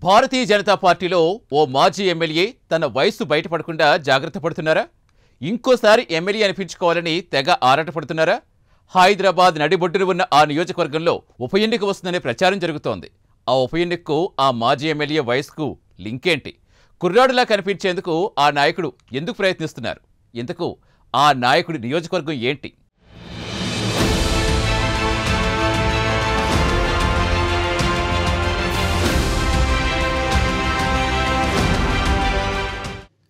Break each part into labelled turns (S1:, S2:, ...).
S1: భారతీయ జనతా పార్టీలో ఓ మాజీ ఎమ్మెల్యే తన వయసు బయటపడకుండా జాగ్రత్త పడుతున్నారా? ఇంకోసారి ఎమ్మెల్యే అనిపించుకోవాలని తెగ ఆరాటపడుతున్నారా? హైదరాబాద్ నడిబొడ్డున ఉన్న ఆ నియోజకవర్గంలో ఉప ఎన్నిక వస్తుందనే ప్రచారం జరుగుతోంది. ఆ ఉప ఎన్నికకు ఆ మాజీ ఎమ్మెల్యే వయసుకు లింకేంటి? కుర్రాడులా కనిపించేందుకు ఆ నాయకుడు ఎందుకు ప్రయత్నిస్తున్నారు? ఇంతకు ఆ నాయకుడి నియోజకవర్గం ఏంటి?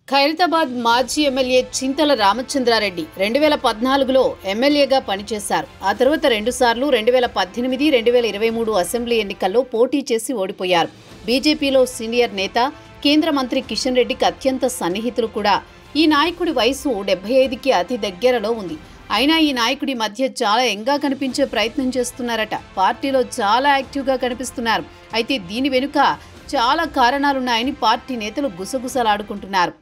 S2: ఖైరతాబాద్ మాజీ ఎమ్మెల్యే చింతల రామచంద్రారెడ్డి 2014లో ఎమ్మెల్యేగా పనిచేశారు. ఆ తర్వాత రెండుసార్లు 2018, 2023 అసెంబ్లీ ఎన్నికల్లో పోటీ చేసి ఓడిపోయారు. బీజేపీలో సీనియర్ నేత, కేంద్ర మంత్రి కిషన్ రెడ్డికి అత్యంత సన్నిహితులు కూడా. ఈ నాయకుడి వయసు 75కి అతి దగ్గరలో ఉంది. అయినా ఈ నాయకుడి మధ్య చాలా యంగ్గా కనిపించే ప్రయత్నం చేస్తున్నారట. పార్టీలో చాలా యాక్టివ్గా కనిపిస్తున్నారు. అయితే దీని వెనుక చాలా కారణాలున్నాయని పార్టీ నేతలు గుసగుసలాడుకుంటున్నారు.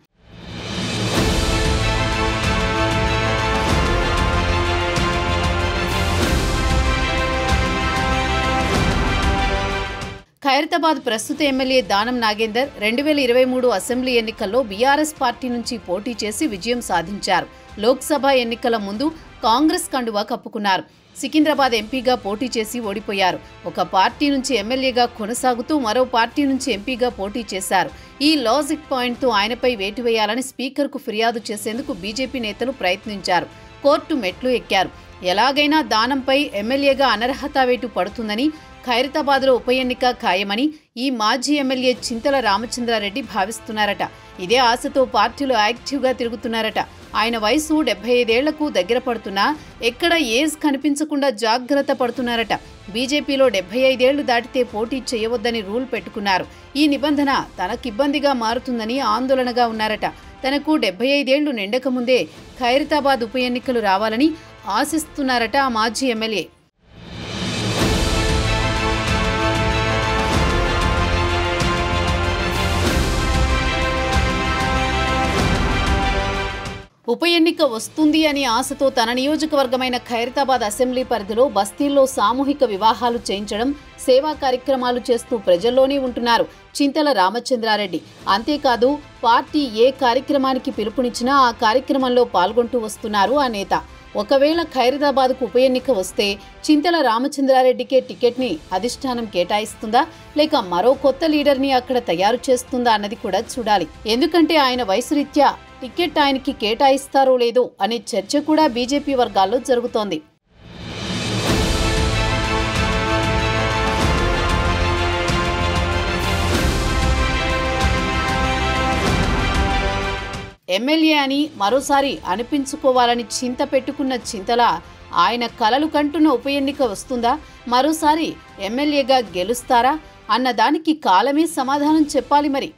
S2: ఖైరతాబాద్ ప్రస్తుత ఎమ్మెల్యే దానం నాగేందర్ 2023 అసెంబ్లీ ఎన్నికల్లో బీఆర్ఎస్ పార్టీ నుంచి పోటీ చేసి విజయం సాధించారు. లోక్సభ ఎన్నికల ముందు కాంగ్రెస్ కండువా కప్పుకున్నారు. సికింద్రాబాద్ ఎంపీగా పోటీ చేసి ఓడిపోయారు. ఒక పార్టీ నుంచి ఎమ్మెల్యేగా కొనసాగుతూ మరో పార్టీ నుంచి ఎంపీగా పోటీ చేశారు. ఈ లాజిక్ పాయింట్తో ఆయనపై వేటు వేయాలని స్పీకర్కు ఫిర్యాదు చేసేందుకు బీజేపీ నేతలు ప్రయత్నించారు. కోర్టు మెట్లు ఎక్కారు. ఎలాగైనా దానంపై ఎమ్మెల్యేగా అనర్హత వేటు పడుతుందని, ఖైరతాబాద్లో ఉప ఎన్నిక ఖాయమని ఈ మాజీ ఎమ్మెల్యే చింతల రామచంద్రారెడ్డి భావిస్తున్నారట. ఇదే ఆశతో పార్టీలో యాక్టివ్గా తిరుగుతున్నారట. ఆయన వయసు 75 ఏళ్లకు దగ్గర పడుతున్నా ఎక్కడ ఏజ్ కనిపించకుండా జాగ్రత్త పడుతున్నారట. బీజేపీలో 75 ఏళ్లు దాటితే పోటీ చేయవద్దని రూల్ పెట్టుకున్నారు. ఈ నిబంధన తనకిబ్బందిగా మారుతుందని ఆందోళనగా ఉన్నారట. తనకు 75 ఏళ్లు నిండకముందే ఖైరతాబాద్ ఉప ఎన్నికలు రావాలని ఆశిస్తున్నారట ఆ మాజీ ఎమ్మెల్యే. ఉప ఎన్నిక వస్తుంది అని ఆశతో తన నియోజకవర్గమైన ఖైరతాబాద్ అసెంబ్లీ పరిధిలో బస్తీల్లో సామూహిక వివాహాలు చేయించడం, సేవా కార్యక్రమాలు చేస్తూ ప్రజల్లోనే ఉంటున్నారు చింతల రామచంద్రారెడ్డి. అంతేకాదు పార్టీ ఏ కార్యక్రమానికి పిలుపునిచ్చినా ఆ కార్యక్రమంలో పాల్గొంటూ వస్తున్నారు ఆ నేత. ఒకవేళ ఖైరతాబాద్కు ఉప ఎన్నిక వస్తే చింతల రామచంద్రారెడ్డికే టికెట్ని అధిష్టానం కేటాయిస్తుందా, లేక మరో కొత్త లీడర్ని అక్కడ తయారు చేస్తుందా అన్నది కూడా చూడాలి. ఎందుకంటే ఆయన వయసు రీత్యా టికెట్ ఆయనకి కేటాయిస్తారో లేదో అనే చర్చ కూడా బీజేపీ వర్గాల్లో జరుగుతోంది. ఎమ్మెల్యే అని మరోసారి అనిపించుకోవాలని చింత పెట్టుకున్న చింతల ఆయన కలలు కంటున్న ఉప ఎన్నిక వస్తుందా, మరోసారి ఎమ్మెల్యేగా గెలుస్తారా అన్నదానికి కాలమే సమాధానం చెప్పాలి మరి.